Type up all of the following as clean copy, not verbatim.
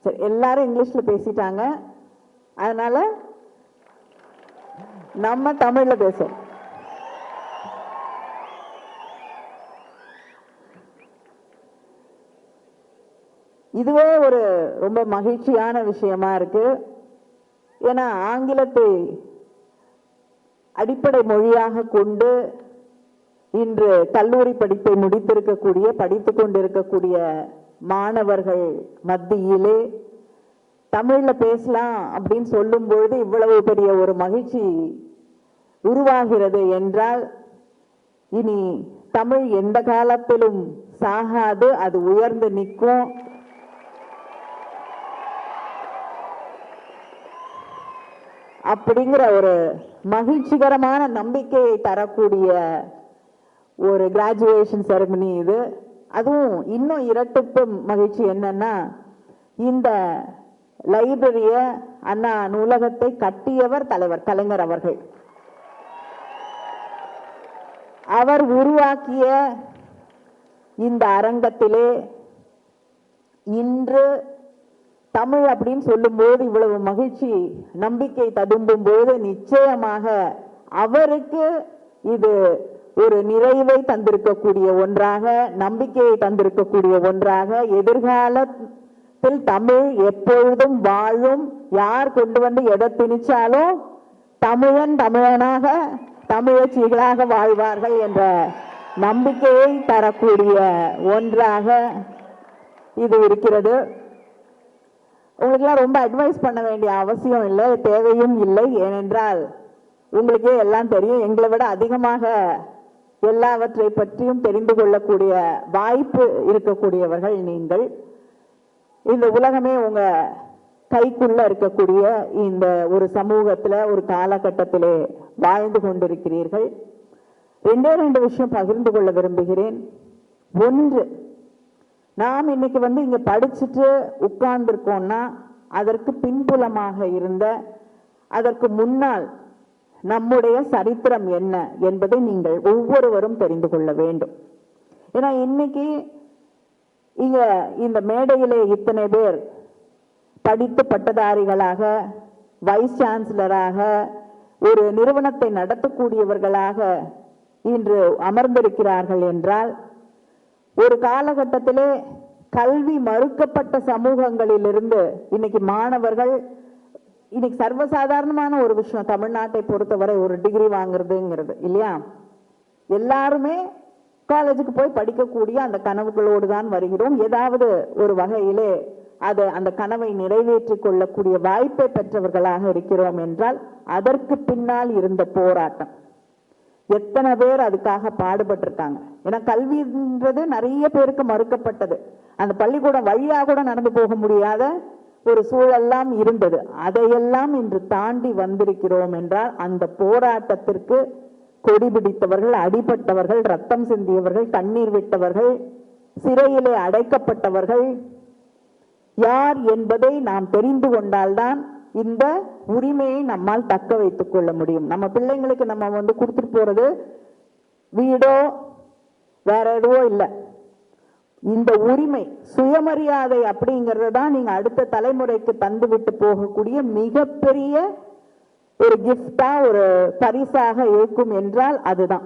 சரி, எல்லாரும் இங்கிலீஷ்ல பேசிட்டாங்க, அதனால நம்ம தமிழ்ல பேசும். இதுவே ஒரு ரொம்ப மகிழ்ச்சியான விஷயமா இருக்கு. ஏன்னா ஆங்கிலத்தை அடிப்படை மொழியாக கொண்டு இன்று கல்லூரி படிப்பை முடித்திருக்கக்கூடிய படித்துக் கொண்டிருக்கக்கூடிய மாணவர்கள் மத்தியிலே தமிழ்ல பேசலாம் அப்படின்னு சொல்லும் பொழுது இவ்வளவு பெரிய ஒரு மகிழ்ச்சி உருவாகிறது என்றால் இனி தமிழ் எந்த காலத்திலும் சாகாது, அது உயர்ந்து நிற்கும். அப்படிங்கிற ஒரு மகிழ்ச்சிகரமான நம்பிக்கையை தரக்கூடிய ஒரு கிராஜுவேஷன் செரமனி இது. அதுவும் இன்னும் இரட்டிப்பு மகிழ்ச்சி என்னன்னா, இந்த லைப்ரரிய அண்ணா நூலகத்தை கட்டியவர் தலைவர் கலைஞர் அவர்கள். அவர் உருவாக்கிய இந்த அரங்கத்திலே இன்று தமிழ் அப்படின்னு சொல்லும்போது இவ்வளவு மகிழ்ச்சி நம்பிக்கை ததும்பும் போது நிச்சயமாக அவருக்கு இது ஒரு நிறைவை தந்திருக்கக்கூடிய ஒன்றாக, நம்பிக்கையை தந்திருக்கக்கூடிய ஒன்றாக, எதிர்காலத்தில் தமிழ் எப்பொழுதும் வாழும், யார் கொண்டு வந்து எதை திணிச்சாலும் தமிழன் தமிழனாக தமிழச்சிகளாக வாழ்வார்கள் என்ற நம்பிக்கையை தரக்கூடிய ஒன்றாக இது இருக்கிறது. உங்களுக்கெல்லாம் ரொம்ப அட்வைஸ் பண்ண வேண்டிய அவசியம் இல்லை, தேவையும் இல்லை. ஏனென்றால் உங்களுக்கே எல்லாம் தெரியும். எங்களை விட அதிகமாக எல்லாவற்றை பற்றியும் தெரிந்து கொள்ளக்கூடிய வாய்ப்பு இருக்கக்கூடியவர்கள் நீங்கள். இந்த உலகமே உங்க கைக்குள்ள இருக்கக்கூடிய இந்த ஒரு சமூகத்துல ஒரு காலகட்டத்திலே வாழ்ந்து கொண்டிருக்கிறீர்கள். ரெண்டு விஷயம் பகிர்ந்து கொள்ள விரும்புகிறேன். ஒன்று, நாம் இன்னைக்கு இங்க படிச்சுட்டு உட்கார்ந்துருக்கோம்னா அதற்கு பின்புலமாக இருந்த, அதற்கு முன்னால் நம்முடைய சரித்திரம் என்ன என்பதை நீங்கள் ஒவ்வொருவரும் தெரிந்து கொள்ள வேண்டும். ஏன்னா இன்னைக்கு இங்க இந்த மேடையிலே இத்தனை பேர் படித்து பட்டதாரிகளாக, வைஸ் சான்சலராக, ஒரு நிறுவனத்தை நடத்தக்கூடியவர்களாக இன்று அமர்ந்திருக்கிறார்கள் என்றால், ஒரு காலகட்டத்திலே கல்வி மறுக்கப்பட்ட சமூகங்களிலிருந்து இன்னைக்கு மாணவர்கள், இன்னைக்கு சர்வசாதாரணமான ஒரு விஷயம் தமிழ்நாட்டை பொறுத்தவரை ஒரு டிகிரி வாங்குறதுங்கிறது இல்லையா? எல்லாருமே காலேஜுக்கு போய் படிக்கக்கூடிய அந்த கனவுகளோடு தான் வருகிறோம். ஏதாவது ஒரு வகையிலே அந்த கனவை நிறைவேற்றிக் கொள்ளக்கூடிய வாய்ப்பை பெற்றவர்களாக இருக்கிறோம் என்றால் அதற்கு பின்னால் இருந்த போராட்டம் எத்தனை பேர் அதுக்காக பாடுபட்டிருக்காங்க. ஏன்னா கல்வின்றது நிறைய பேருக்கு மறுக்கப்பட்டது. அந்த பள்ளிக்கூடம் வழியா கூட நடந்து போக முடியாத ஒரு சூழல்லாம் இருந்தது. அதையெல்லாம் இன்று தாண்டி வந்திருக்கிறோம் என்றால் அந்த போராட்டத்திற்கு கொடி பிடித்தவர்கள், அடிபட்டவர்கள், ரத்தம் சிந்தியவர்கள், கண்ணீர் விட்டவர்கள், சிறையிலே அடைக்கப்பட்டவர்கள் யார் என்பதை நாம் தெரிந்து கொண்டால்தான் இந்த உரிமையை நம்மால் தக்க வைத்துக் கொள்ள முடியும். நம்ம பிள்ளைங்களுக்கு நம்ம கொடுத்துட்டு போறது வீடோ வேற எதுவோ இல்லை. இந்த உரிமை, சுயமரியாதை அப்படிங்கறத தான் நீங்க அடுத்த தலைமுறைக்கு தந்து விட்டு போகக்கூடிய மிகப்பெரிய ஒரு கிஃப்டா, ஒரு பரிசாக இருக்கும் என்றால் அதுதான்.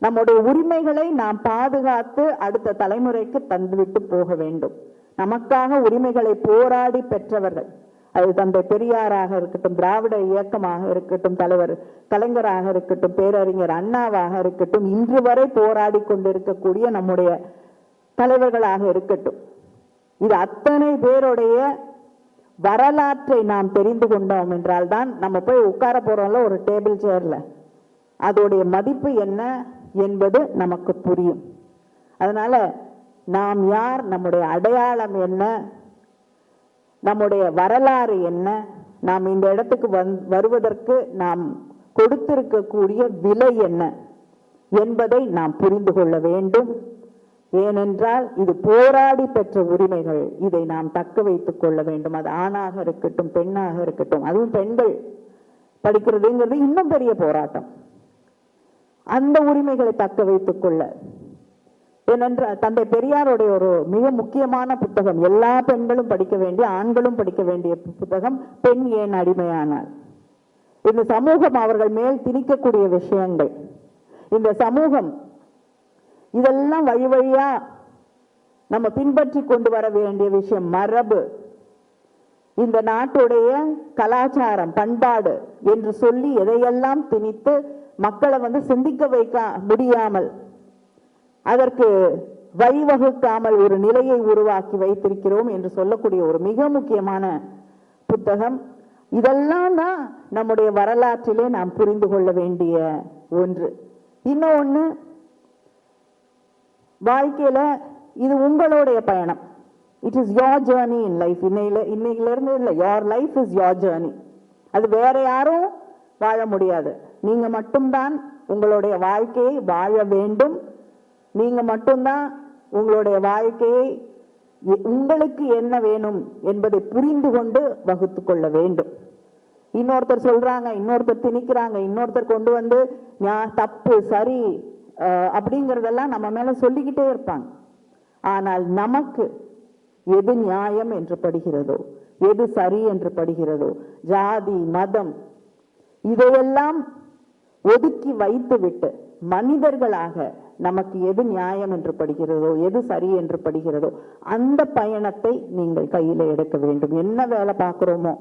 நம்முடைய உரிமைகளை நாம் பாதுகாத்து அடுத்த தலைமுறைக்கு தந்துவிட்டு போக வேண்டும். நமக்காக உரிமைகளை போராடி பெற்றவர்கள், அது தந்தை பெரியாராக இருக்கட்டும், திராவிட இயக்கமாக இருக்கட்டும், தலைவர் கலைஞராக இருக்கட்டும், பேரறிஞர் அண்ணாவாக இருக்கட்டும், இன்று வரை போராடி கொண்டிருக்கக்கூடிய நம்முடைய தலைவர்களாக இருக்கட்டும், இது அத்தனை பேருடைய வரலாற்றை நாம் தெரிந்து கொண்டோம் என்றால் தான் நம்ம போய் உட்கார போறோம்ல ஒரு டேபிள் சேர்ல, அதோடைய மதிப்பு என்ன என்பது நமக்கு புரியும். அதனால நாம் யார், நம்முடைய அடையாளம் என்ன, நம்முடைய வரலாறு என்ன, நாம் இந்த இடத்துக்கு வருவதற்கு நாம் கொடுத்திருக்கக்கூடிய விலை என்ன என்பதை நாம் புரிந்து கொள்ள வேண்டும். ஏனென்றால் இது போராடி பெற்ற உரிமைகள், இதை நாம் தக்க வைத்துக் கொள்ள வேண்டும். அது ஆணாக இருக்கட்டும், பெண்ணாக இருக்கட்டும், அதுவும் பெண்கள் படிக்கிறதுங்கிறது இன்னும் பெரிய போராட்டம். அந்த உரிமைகளை தக்க வைத்துக் கொள்ள ஏனென்றால் தந்தை பெரியாருடைய ஒரு மிக முக்கியமான புத்தகம், எல்லா பெண்களும் படிக்க வேண்டிய, ஆண்களும் படிக்க வேண்டிய புத்தகம் பெண் ஏன் அடிமையானார். இந்த சமூகம் அவர்கள் மேல் திணிக்கக்கூடிய விஷயங்கள், இந்த சமூகம் இதெல்லாம் வழி வழியா நம்ம பின்பற்றி கொண்டு வர வேண்டிய விஷயம், மரபு, இந்த நாட்டுடைய கலாச்சாரம், பண்பாடு என்று சொல்லி எதையெல்லாம் திணித்து மக்களை சிந்திக்க வைக்க முடியாமல், அதற்கு வழிவகுக்காமல் ஒரு நிலையை உருவாக்கி வைத்திருக்கிறோம் என்று சொல்லக்கூடிய ஒரு மிக முக்கியமான புத்தகம். இதெல்லாம் தான் நம்முடைய வரலாற்றிலே நாம் புரிந்து கொள்ள வேண்டிய ஒன்று. இன்னொன்னு, வாழ்க்கையில இது உங்களுடைய பயணம். It is your journey in life. இன்னையில இருந்து இல்லை, your life is your journey. அது வேற யாரும் வாழ முடியாது. நீங்க மட்டும்தான் உங்களுடைய வாழ்க்கையை வாழ வேண்டும். நீங்க மட்டும்தான் உங்களுடைய வாழ்க்கையை உங்களுக்கு என்ன வேணும் என்பதை புரிந்து கொண்டு வகுத்து கொள்ள வேண்டும். இன்னொருத்தர் சொல்றாங்க, இன்னொருத்தர் திணிக்கிறாங்க, இன்னொருத்தர் கொண்டு வந்து தப்பு சரி அப்படிங்கறதெல்லாம் நம்ம மேல சொல்லிக்கிட்டே இருப்பாங்க. ஆனால் நமக்கு எது நியாயம் என்று படுகிறதோ, எது சரி என்று படுகிறதோ, ஜாதி மதம் இதையெல்லாம் ஒதுக்கி வைத்துவிட்டு மனிதர்களாக நமக்கு எது நியாயம் என்று படுகிறதோ, எது சரி என்று படுகிறதோ அந்த பயணத்தை நீங்கள் கையில எடுக்க வேண்டும். என்ன வேலை பார்க்கிறோமோ,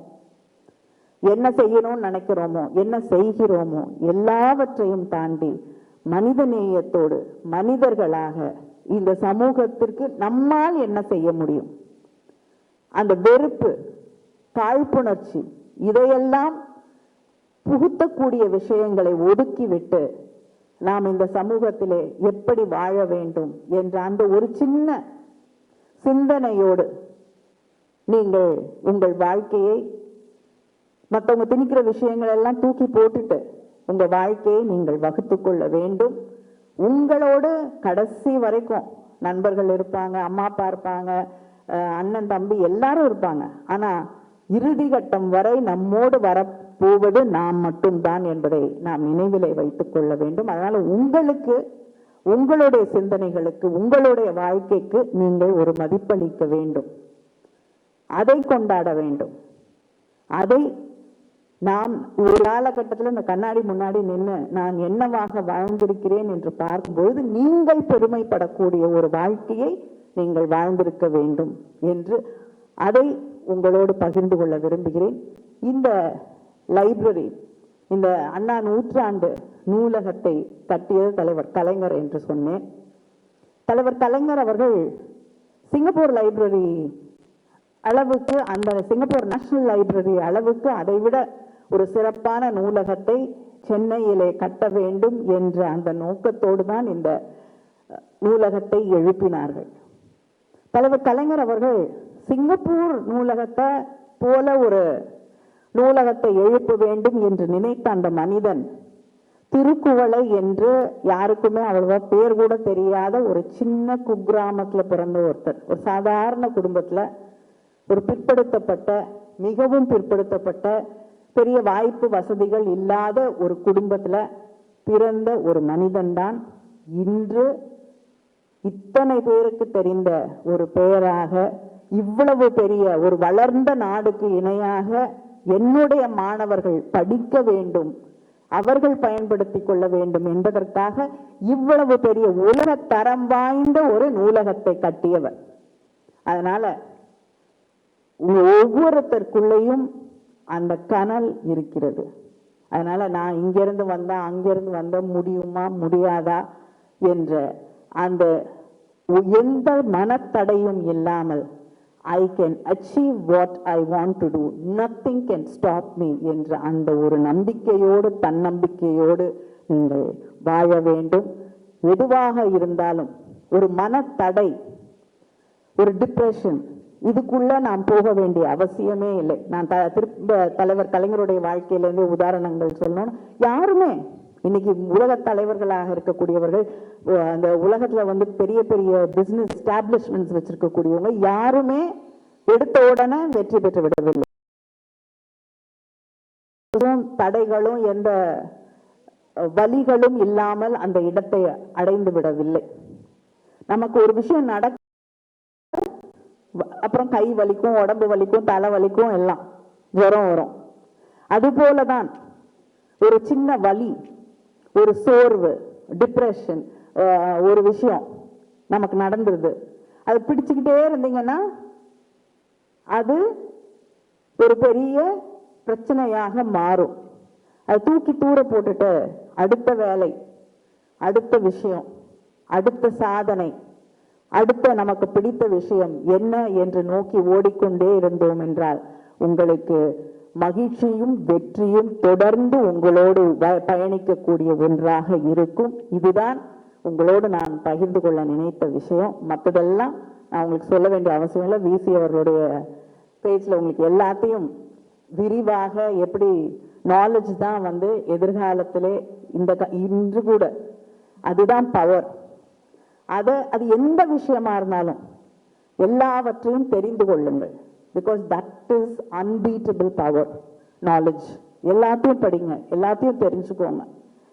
என்ன செய்யணும்னு நினைக்கிறோமோ, என்ன செய்கிறோமோ, எல்லாவற்றையும் தாண்டி மனித நேயத்தோடு மனிதர்களாக இந்த சமூகத்திற்கு நம்மால் என்ன செய்ய முடியும், அந்த வெறுப்பு, காழ்ப்புணர்ச்சி இதையெல்லாம் புகுத்தக்கூடிய விஷயங்களை ஒதுக்கிவிட்டு நாம் இந்த சமூகத்திலே எப்படி வாழ வேண்டும் என்ற அந்த ஒரு சின்ன சிந்தனையோடு நீங்கள் உங்கள் வாழ்க்கையை மற்றவங்க திணிக்கிற விஷயங்கள் எல்லாம் தூக்கி போட்டுட்டு உங்க வாழ்க்கையை நீங்கள் வகுத்து கொள்ள வேண்டும். உங்களோடு கடைசி வரைக்கும் நண்பர்கள் இருப்பாங்க, அம்மா அப்பா இருப்பாங்க, அண்ணன் தம்பி எல்லாரும் இருப்பாங்க. ஆனா இறுதி கட்டம் வரை நம்மோடு வரப்போவது நாம் மட்டும்தான் என்பதை நாம் நினைவிலே வைத்துக் கொள்ள வேண்டும். அதனால உங்களுக்கு, உங்களுடைய சிந்தனைகளுக்கு, உங்களுடைய வாழ்க்கைக்கு நீங்கள் ஒரு மதிப்பளிக்க வேண்டும், அதை கொண்டாட வேண்டும். அதை நாம் ஒரு காலகட்டத்தில் இந்த கண்ணாடி முன்னாடி நின்று நான் என்னவாக வாழ்ந்திருக்கிறேன் என்று பார்க்கும்போது நீங்கள் பெருமைப்படக்கூடிய ஒரு வாழ்க்கையை நீங்கள் வாழ்ந்திருக்க வேண்டும் என்று அதை உங்களோடு பகிர்ந்து கொள்ள விரும்புகிறேன். இந்த லைப்ரரி, இந்த அண்ணா நூற்றாண்டு நூலகத்தை கட்டியது தலைவர் கலைஞர் என்று சொன்னேன். தலைவர் கலைஞர் அவர்கள் சிங்கப்பூர் லைப்ரரி அளவுக்கு, அந்த சிங்கப்பூர் நேஷனல் லைப்ரரி அளவுக்கு அதைவிட ஒரு சிறப்பான நூலகத்தை சென்னையிலே கட்ட வேண்டும் என்ற அந்த நோக்கத்தோடு தான் இந்த நூலகத்தை எழுப்பினார்கள். தலைவர் கலைஞர் அவர்கள் சிங்கப்பூர் நூலகத்தை போல ஒரு நூலகத்தை எழுப்ப வேண்டும் என்று நினைத்த அந்த மனிதன் திருக்குவளை என்று யாருக்குமே அவ்வளவா பேர் கூட தெரியாத ஒரு சின்ன குக்கிராமத்துல பிறந்த ஒருத்தர், ஒரு சாதாரண குடும்பத்துல, ஒரு பிற்படுத்தப்பட்ட, மிகவும் பிற்படுத்தப்பட்ட, பெரிய வாய்ப்பு வசதிகள் இல்லாத ஒரு குடும்பத்துல பிறந்த ஒரு மனிதன் தான் இன்று இத்தனை பேருக்கு தெரிந்த ஒரு பெயராக, இவ்வளவு பெரிய ஒரு வளர்ந்த நாடுக்கு இணையாக என்னுடைய மாணவர்கள் படிக்க வேண்டும், அவர்கள் பயன்படுத்திக் கொள்ள வேண்டும் என்பதற்காக இவ்வளவு பெரிய உலக தரம் வாய்ந்த ஒரு நூலகத்தை கட்டியவர். அதனால ஒவ்வொருத்தருக்குள்ளேயும் அந்த கனல் இருக்கிறது. அதனால நான் இங்கிருந்து வந்தா அங்கிருந்து வந்த முடியுமா முடியாதா என்ற அந்த எந்த மனத்தடையும் இல்லாமல் I can achieve what I want to do, nothing can stop me என்ற அந்த ஒரு நம்பிக்கையோடு, தன்னம்பிக்கையோடு நீங்கள் வாழ வேண்டும். எதுவாக இருந்தாலும் ஒரு மனத்தடை, ஒரு டிப்ரெஷன், இதுக்குள்ள நாம் போக வேண்டிய அவசியமே இல்லை. நான் தலைவர் கலைஞருடைய வாழ்க்கையிலிருந்து உதாரணங்கள் சொல்லணும். யாருமே இன்னைக்கு உலக தலைவர்களாக இருக்கக்கூடியவர்கள், அந்த உலகத்துல பெரிய பெரிய பிசினஸ் எஸ்டாப்ளிஷ்மெண்ட்ஸ் வச்சிருக்கக்கூடியவங்க யாருமே எடுத்த உடனே வெற்றி பெற்று விடவில்லை. தடைகளும் எந்த வலிகளும் இல்லாமல் அந்த இடத்தை அடைந்து விடவில்லை. நமக்கு ஒரு விஷயம் நடக்க அப்புறம் கை வலிக்கும், உடம்பு வலிக்கும், தலை வலிக்கும், எல்லாம் ஜுரம் வரும். அது போலதான் ஒரு சின்ன வலி, ஒரு சோர்வு, டிப்ரெஷன், ஒரு விஷயம் நமக்கு நடந்துருது, அது பிடிச்சுக்கிட்டே இருந்தீங்கன்னா அது ஒரு பெரிய பிரச்சனையாக மாறும். அது தூக்கி தூர போட்டுட்டு அடுத்த வேலை, அடுத்த விஷயம், அடுத்த சாதனை, அடுத்த நமக்கு பிடித்த விஷயம் என்ன என்று நோக்கி ஓடிக்கொண்டே இருந்தோம் என்றால் உங்களுக்கு மகிழ்ச்சியும் வெற்றியும் தொடர்ந்து உங்களோடு பயணிக்கக்கூடிய ஒன்றாக இருக்கும். இதுதான் உங்களோடு நான் பகிர்ந்து கொள்ள நினைத்த விஷயம். மற்றதெல்லாம் நான் உங்களுக்கு சொல்ல வேண்டிய அவசியம் இல்லை. விசி அவர்களுடைய பேஜ்ல உங்களுக்கு எல்லாத்தையும் விரிவாக எப்படி நாலேஜ் தான் வந்து எதிர்காலத்திலே இன்று கூட அதுதான் பவர். அது எந்த விஷயமா இருந்தாலும் எல்லாவற்றையும் தெரிந்து கொள்ளுங்கள். Because that is unbeatable power, knowledge. எல்லாத்தையும் படிங்க, எல்லாத்தையும் தெரிஞ்சுக்கோங்க.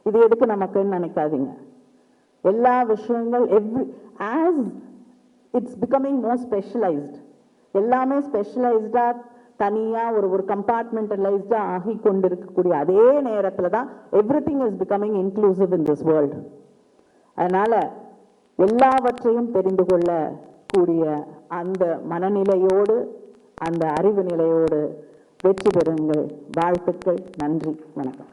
இது எதுக்கு நமக்குன்னு நினைக்காதீங்க. எல்லா விஷயங்கள் as it's becoming more specialised, எல்லாமே ஸ்பெஷலைஸ்டா தனியா ஒரு கம்பார்ட்மெண்டலைஸ்டா ஆகி கொண்டிருக்கக்கூடிய அதே நேரத்துல தான் everything is becoming inclusive in this world. அதனால எல்லாவற்றையும் தெரிந்து கொள்ள கூடிய அந்த மனநிலையோடு, அந்த அறிவு நிலையோடு வெற்றி பெறுங்கள். வாழ்த்துக்கள். நன்றி. வணக்கம்.